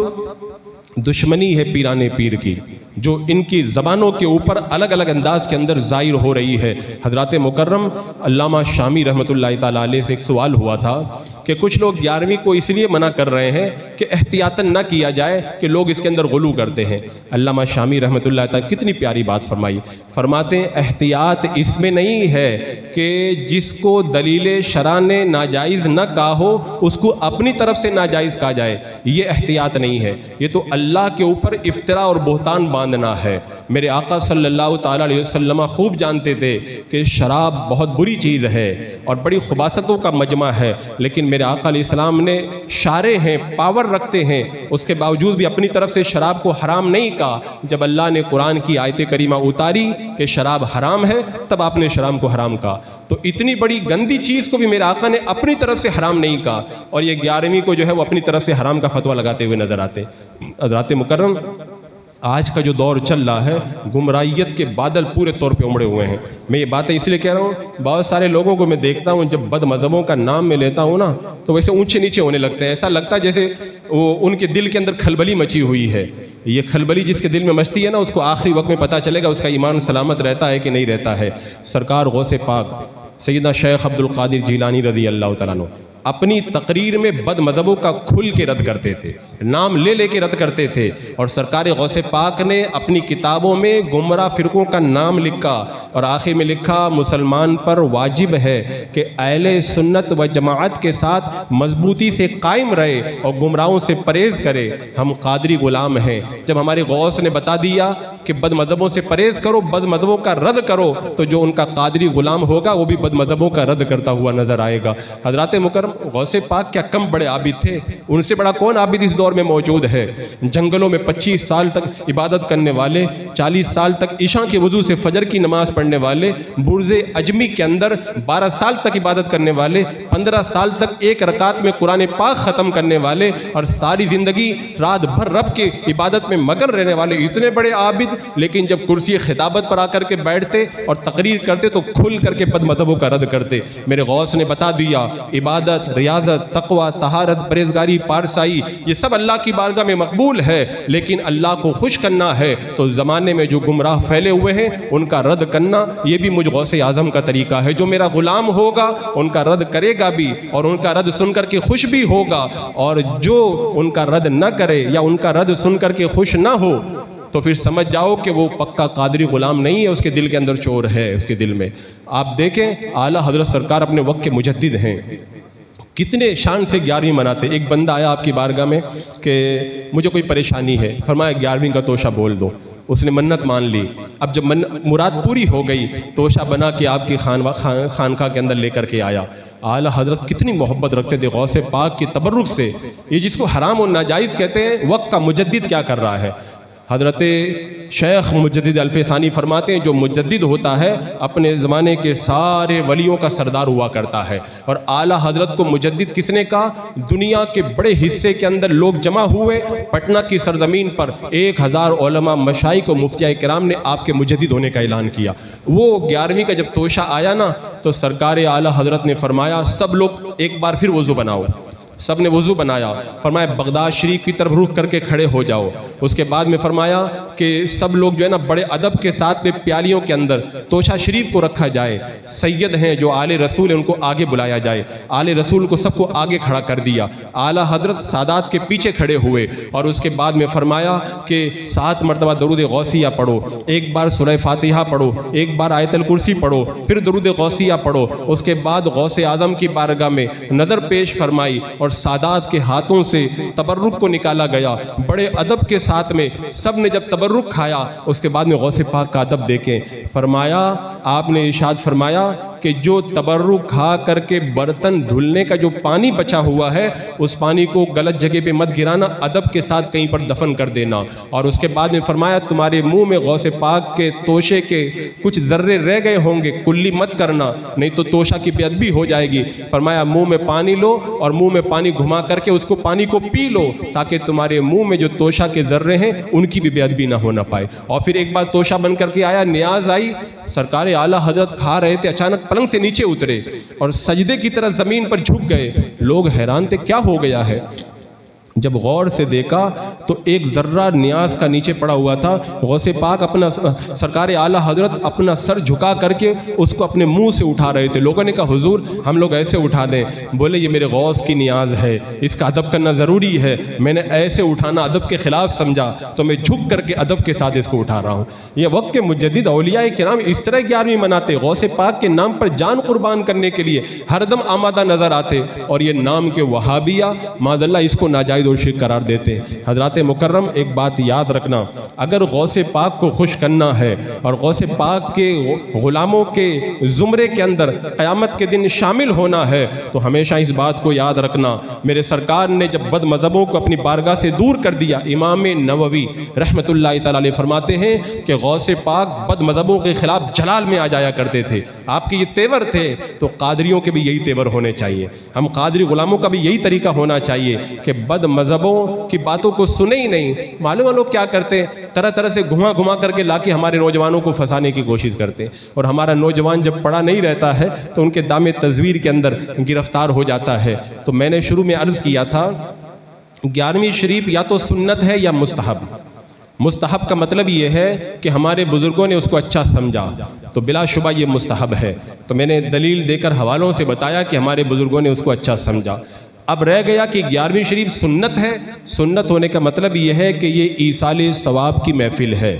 B: دشمنی ہے پیرانے پیر کی، جو ان کی زبانوں کے اوپر الگ الگ انداز کے اندر ظاہر ہو رہی ہے۔ حضرات مکرم علامہ شامی رحمۃ اللہ تعالیٰ علیہ سے ایک سوال ہوا تھا کہ کچھ لوگ 11ویں کو اس لیے منع کر رہے ہیں کہ احتیاطاً نہ کیا جائے کہ لوگ اس کے اندر غلو کرتے ہیں۔ علامہ شامی رحمۃ اللہ تعالیٰ کتنی پیاری بات فرمائی، فرماتے ہیں احتیاط اس میں نہیں ہے کہ جس کو دلیل شرع نے ناجائز نہ کہا ہو اس کو اپنی طرف سے ناجائز کہا جائے، یہ احتیاط نہیں ہے، یہ تو اللہ کے اوپر افطرا اور بہتان باندھنا ہے۔ میرے آقا صلی اللہ تعالیٰ علیہ وسلم خوب جانتے تھے کہ شراب بہت بری چیز ہے اور بڑی خباثتوں کا مجمع ہے، لیکن میرے آقا علیہ السلام نے شارع ہیں، پاور رکھتے ہیں، اس کے باوجود بھی اپنی طرف سے شراب کو حرام نہیں کہا۔ جب اللہ نے قرآن کی آیت کریمہ اتاری کہ شراب حرام ہے تب آپ نے شراب کو حرام کہا۔ تو اتنی بڑی گندی چیز کو بھی میرے آقا نے اپنی طرف سے حرام نہیں کہا، اور یہ 11ویں کو جو ہے وہ اپنی طرف سے حرام کا فتویٰ لگاتے ہوئے نظر آتے۔ حضرات مکرم، آج کا جو دور چل رہا ہے گمراہیت کے بادل پورے طور پہ امڑے ہوئے ہیں۔ میں یہ باتیں اس لیے کہہ رہا ہوں، بہت سارے لوگوں کو میں دیکھتا ہوں جب بد مذہبوں کا نام میں لیتا ہوں نا تو ویسے اونچے نیچے ہونے لگتے ہیں، ایسا لگتا ہے جیسے ان کے دل کے اندر کھلبلی مچی ہوئی ہے۔ یہ خلبلی جس کے دل میں مچتی ہے نا، اس کو آخری وقت میں پتہ چلے گا اس کا ایمان سلامت رہتا ہے کہ نہیں رہتا ہے۔ سرکار غوث پاک سیدنا شیخ عبد القادر جیلانی رضی اللہ تعالیٰ عنہ اپنی تقریر میں بد مذہبوں کا کھل کے رد کرتے تھے، نام لے لے کے رد کرتے تھے، اور سرکار غوث پاک نے اپنی کتابوں میں گمراہ فرقوں کا نام لکھا اور آخر میں لکھا مسلمان پر واجب ہے کہ اہل سنت و جماعت کے ساتھ مضبوطی سے قائم رہے اور گمراہوں سے پرہیز کرے۔ ہم قادری غلام ہیں۔ جب ہمارے غوث نے بتا دیا کہ بد مذہبوں سے پرہیز کرو، بد مذہبوں کا رد کرو، تو جو ان کا قادری غلام ہوگا وہ بھی بد مذہبوں کا رد کرتا ہوا نظر آئے گا۔ حضرات مکرم، غوث پاک کیا کم بڑے عابد تھے؟ ان سے بڑا کون عابد اس دور میں موجود ہے؟ جنگلوں میں 25 سال تک عبادت کرنے والے، 40 سال تک عشاء کے وضو سے فجر کی نماز پڑھنے والے، برج اجمی کے اندر 12 سال تک عبادت کرنے والے، 15 سال تک ایک رکعت میں قرآن پاک ختم کرنے والے، اور ساری زندگی رات بھر رب کی عبادت میں مگن رہنے والے اتنے بڑے عابد، لیکن جب کرسی خطابت پر آ کر کے بیٹھتے اور تقریر کرتے تو کھل کر کے بد مذہبوں کا رد کرتے۔ میرے غوث نے بتا دیا عبادت، ریاضت، تقوی، طہارت، پرہیزگاری، پارسائی، یہ سب اللہ کی بارگاہ میں مقبول ہے، لیکن اللہ کو خوش کرنا ہے تو زمانے میں جو گمراہ پھیلے ہوئے ہیں ان کا رد کرنا یہ بھی مجھ غوث اعظم کا طریقہ ہے۔ جو میرا غلام ہوگا ان کا رد کرے گا بھی، اور ان کا رد سن کر کے خوش بھی ہوگا، اور جو ان کا رد نہ کرے یا ان کا رد سن کر کے خوش نہ ہو تو پھر سمجھ جاؤ کہ وہ پکا قادری غلام نہیں ہے، اس کے دل کے اندر چور ہے اس کے دل میں۔ آپ دیکھیں اعلیٰ حضرت سرکار اپنے وقت کے مجدد ہیں، کتنے شان سے 11ویں مناتے۔ ایک بندہ آیا آپ کی بارگاہ میں کہ مجھے کوئی پریشانی ہے، فرمایا 11ویں کا توشہ بول دو۔ اس نے منت مان لی۔ اب جب مراد پوری ہو گئی، توشہ بنا کے آپ کی خانقاہ کے اندر لے کر کے آیا۔ اعلیٰ حضرت کتنی محبت رکھتے تھے غوث پاک کی تبرک سے۔ یہ جس کو حرام و ناجائز کہتے ہیں، وقت کا مجدد کیا کر رہا ہے؟ حضرت شیخ مجدد الف ثانی فرماتے ہیں جو مجدد ہوتا ہے اپنے زمانے کے سارے ولیوں کا سردار ہوا کرتا ہے۔ اور اعلیٰ حضرت کو مجدد کس نے کہا؟ دنیا کے بڑے حصے کے اندر لوگ جمع ہوئے، پٹنہ کی سرزمین پر 1000 علماء مشائخ و مفتیاء کرام نے آپ کے مجدد ہونے کا اعلان کیا۔ وہ 11ویں کا جب توشہ آیا نا تو سرکار اعلیٰ حضرت نے فرمایا سب لوگ ایک بار پھر وضو بناؤ۔ سب نے وضو بنایا، فرمایا بغداد شریف کی طرف رخ کر کے کھڑے ہو جاؤ۔ اس کے بعد میں فرمایا کہ سب لوگ جو ہے نا بڑے ادب کے ساتھ میں پیالیوں کے اندر توشہ شریف کو رکھا جائے، سید ہیں جو آل رسول ہیں ان کو آگے بلایا جائے۔ آل رسول کو سب کو آگے کھڑا کر دیا، اعلیٰ حضرت سادات کے پیچھے کھڑے ہوئے، اور اس کے بعد میں فرمایا کہ 7 مرتبہ درود غوثیہ پڑھو، ایک بار سورہ فاتحہ پڑھو، ایک بار آیت الکرسی پڑھو، پھر درود غوثیہ پڑھو۔ اس کے بعد غوث اعظم کی بارگاہ میں نظر پیش فرمائی اور سادات کے ہاتھوں سے تبرک کو نکالا گیا، بڑے ادب کے ساتھ میں سب نے جب تبرک کھایا۔ اس کے بعد میں غوث پاک کا ادب دیکھیں، فرمایا آپ نے ارشاد فرمایا کہ جو تبرک کھا کر کے برتن دھلنے کا جو پانی بچا ہوا ہے اس پانی کو غلط جگہ پہ مت گرانا، ادب کے ساتھ کہیں پر دفن کر دینا۔ اور اس کے بعد میں فرمایا تمہارے منہ میں غوث پاک کے توشے کے کچھ ذرے رہ گئے ہوں گے، کلی مت کرنا نہیں تو توشہ کی بے ادبی ہو جائے گی۔ فرمایا منہ میں پانی لو اور منہ میں پانی گھما کر کے اس کو پانی کو پی لو تاکہ تمہارے منہ میں جو توشہ کے ذرے ہیں ان کی بھی بے ادبی نہ ہونا پائے۔ اور پھر ایک بار توشہ بن کر کے آیا، نیاز آئی، سرکار اعلیٰ حضرت کھا رہے تھے، اچانک پلنگ سے نیچے اترے اور سجدے کی طرح زمین پر جھک گئے۔ لوگ حیران تھے کیا ہو گیا ہے؟ جب غور سے دیکھا تو ایک ذرہ نیاز کا نیچے پڑا ہوا تھا۔ غوث پاک اپنا سرکار اعلیٰ حضرت اپنا سر جھکا کر کے اس کو اپنے منہ سے اٹھا رہے تھے۔ لوگوں نے کہا حضور ہم لوگ ایسے اٹھا دیں؟ بولے یہ میرے غوث کی نیاز ہے، اس کا ادب کرنا ضروری ہے، میں نے ایسے اٹھانا ادب کے خلاف سمجھا تو میں جھک کر کے ادب کے ساتھ اس کو اٹھا رہا ہوں۔ یہ وقت کے مجدد اولیاء کرام اس طرح 11ویں مناتے، غوث پاک کے نام پر جان قربان کرنے کے لیے ہر دم آمادہ نظر آتے، اور یہ نام کے وہابیہ معاذ اللہ اس کو ناجائز اور شرک قرار دیتے ہیں۔ حضرات مکرم ایک بات یاد رکھنا، اگر غوث پاک کو خوش کرنا ہے اور غوث پاک کے غلاموں کے زمرے کے اندر قیامت کے دن شامل ہونا ہے تو ہمیشہ اس بات کو یاد رکھنا، میرے سرکار نے جب بد مذہبوں کو اپنی بارگاہ سے دور کر دیا، امام نووی رحمت اللہ تعالی علیہ فرماتے ہیں کہ غوث پاک بد مذہبوں کے خلاف جلال میں آ جایا کرتے تھے۔ آپ کے یہ تیور تھے تو قادریوں کے بھی یہی تیور ہونے چاہیے، ہم قادری غلاموں کا بھی یہی طریقہ ہونا چاہیے کہ بد مذہبوں کی باتوں کو سنے ہی نہیں۔ معلوم ہے لوگ کیا کرتے ہیں، طرح طرح سے گھما کر کے لا کے ہمارے نوجوانوں کو پھنسانے کی کوشش کرتے ہیں، اور ہمارا نوجوان جب پڑھا نہیں رہتا ہے تو ان کے دام تزویر کے اندر گرفتار ہو جاتا ہے۔ تو میں نے شروع میں عرض کیا تھا 11ویں شریف یا تو سنت ہے یا مستحب، مستحب کا مطلب یہ ہے کہ ہمارے بزرگوں نے اس کو اچھا سمجھا، تو بلا شبہ یہ مستحب ہے۔ تو میں نے دلیل دے کر حوالوں سے بتایا کہ ہمارے بزرگوں نے اس کو اچھا سمجھا۔ اب رہ گیا کہ 11ویں شریف سنت ہے۔ سنت ہونے کا مطلب یہ ہے کہ یہ ایصال ثواب کی محفل ہے۔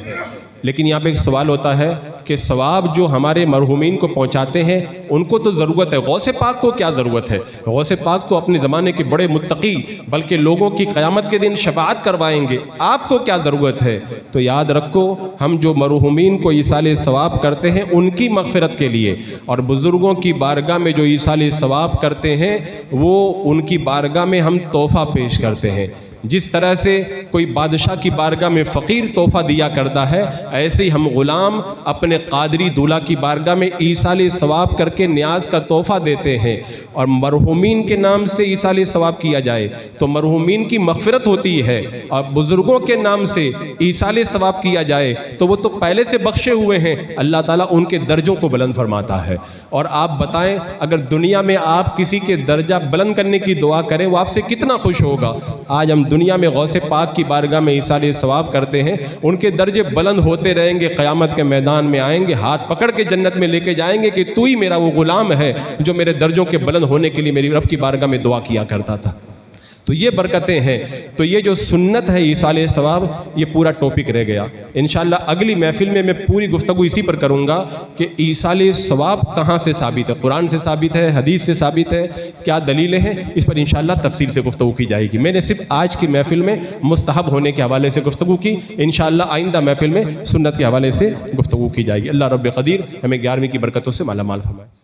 B: لیکن یہاں پہ ایک سوال ہوتا ہے کہ ثواب جو ہمارے مرحومین کو پہنچاتے ہیں ان کو تو ضرورت ہے، غوث پاک کو کیا ضرورت ہے؟ غوث پاک تو اپنے زمانے کے بڑے متقی، بلکہ لوگوں کی قیامت کے دن شفاعت کروائیں گے، آپ کو کیا ضرورت ہے؟ تو یاد رکھو، ہم جو مرحومین کو ایصال ثواب کرتے ہیں ان کی مغفرت کے لیے، اور بزرگوں کی بارگاہ میں جو ایصال ثواب کرتے ہیں وہ ان کی بارگاہ میں ہم تحفہ پیش کرتے ہیں۔ جس طرح سے کوئی بادشاہ کی بارگاہ میں فقیر تحفہ دیا کرتا ہے، ایسے ہی ہم غلام اپنے قادری دولہ کی بارگاہ میں ایصال ثواب کر کے نیاز کا تحفہ دیتے ہیں۔ اور مرحومین کے نام سے ایصال ثواب کیا جائے تو مرحومین کی مغفرت ہوتی ہے، اور بزرگوں کے نام سے ایصال ثواب کیا جائے تو وہ تو پہلے سے بخشے ہوئے ہیں، اللہ تعالیٰ ان کے درجوں کو بلند فرماتا ہے۔ اور آپ بتائیں، اگر دنیا میں آپ کسی کے درجہ بلند کرنے کی دعا کریں وہ آپ سے کتنا خوش ہوگا؟ آج ہم دنیا میں غوث پاک کی بارگاہ میں ایصال ثواب کرتے ہیں، ان کے درجے بلند ہوتے رہیں گے، قیامت کے میدان میں آئیں گے، ہاتھ پکڑ کے جنت میں لے کے جائیں گے کہ تو ہی میرا وہ غلام ہے جو میرے درجوں کے بلند ہونے کے لیے میری رب کی بارگاہ میں دعا کیا کرتا تھا۔ تو یہ برکتیں ہیں۔ تو یہ جو سنت ہے ایصال ثواب، یہ پورا ٹاپک رہ گیا۔ انشاءاللہ اگلی محفل میں میں پوری گفتگو اسی پر کروں گا کہ ایصال ثواب کہاں سے ثابت ہے، قرآن سے ثابت ہے، حدیث سے ثابت ہے، کیا دلیلیں ہیں، اس پر انشاءاللہ تفصیل سے گفتگو کی جائے گی۔ میں نے صرف آج کی محفل میں مستحب ہونے کے حوالے سے گفتگو کی، انشاءاللہ آئندہ محفل میں سنت کے حوالے سے گفتگو کی جائے گی۔ اللہ رب قدیر ہمیں 11ویں کی برکتوں سے مالا مال فرمائے۔